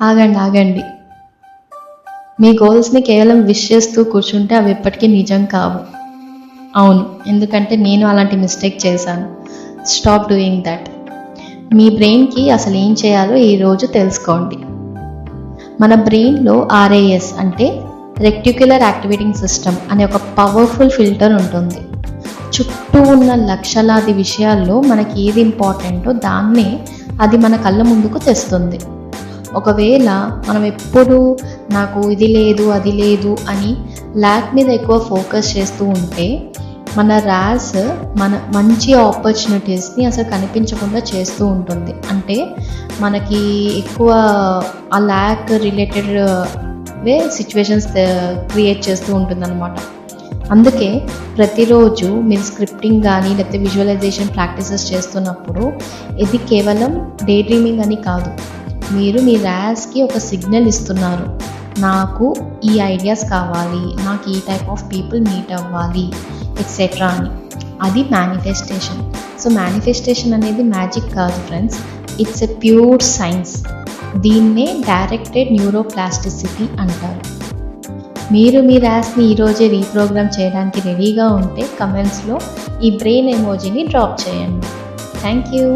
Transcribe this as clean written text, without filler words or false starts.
ఆగండి ఆగండి, మీ గోల్స్ని కేవలం విష్ చేస్తూ కూర్చుంటే అవి ఎప్పటికీ నిజం కావు. అవును, ఎందుకంటే నేను అలాంటి మిస్టేక్ చేశాను. Stop doing that. మీ బ్రెయిన్కి అసలు ఏం చేయాలో ఈరోజు తెలుసుకోండి. మన బ్రెయిన్లో RAS అంటే రెక్టిక్యులర్ యాక్టివేటింగ్ సిస్టమ్ అనే ఒక పవర్ఫుల్ ఫిల్టర్ ఉంటుంది. చుట్టూ ఉన్న లక్షలాది విషయాల్లో మనకి ఏది ఇంపార్టెంటో దాన్నే అది మన కళ్ళ ముందుకు తెస్తుంది. ఒకవేళ మనం ఎప్పుడూ నాకు ఇది లేదు అది లేదు అని ల్యాక్ మీద ఎక్కువ ఫోకస్ చేస్తూ ఉంటే మన RAS మన మంచి ఆపర్చునిటీస్ని అసలు కనిపించకుండా చేస్తూ ఉంటుంది. అంటే మనకి ఎక్కువ ఆ ల్యాక్ రిలేటెడ్ సిచ్యువేషన్స్ క్రియేట్ చేస్తూ ఉంటుందన్నమాట. అందుకే ప్రతిరోజు మీరు స్క్రిప్టింగ్ కానీ లేకపోతే విజువలైజేషన్ ప్రాక్టీసెస్ చేస్తున్నప్పుడు ఇది కేవలం డే డ్రీమింగ్ అని కాదు, మీరు మీ RASకి ఒక సిగ్నల్ ఇస్తున్నారు. నాకు ఈ ఐడియాస్ కావాలి, నాకు ఈ టైప్ ఆఫ్ పీపుల్ మీట్ అవ్వాలి ఎక్సెట్రా అని. అది మేనిఫెస్టేషన్. సో మేనిఫెస్టేషన్ అనేది మ్యాజిక్ కాదు friends, it's a pure science. దీన్నే డైరెక్టెడ్ న్యూరోప్లాస్టిసిటీ అంటారు. మీరు మీ RASని ఈరోజే రీప్రోగ్రామ్ చేయడానికి రెడీగా ఉంటే కమెంట్స్లో ఈ బ్రెయిన్ ఎమోజీని డ్రాప్ చేయండి. Thank you.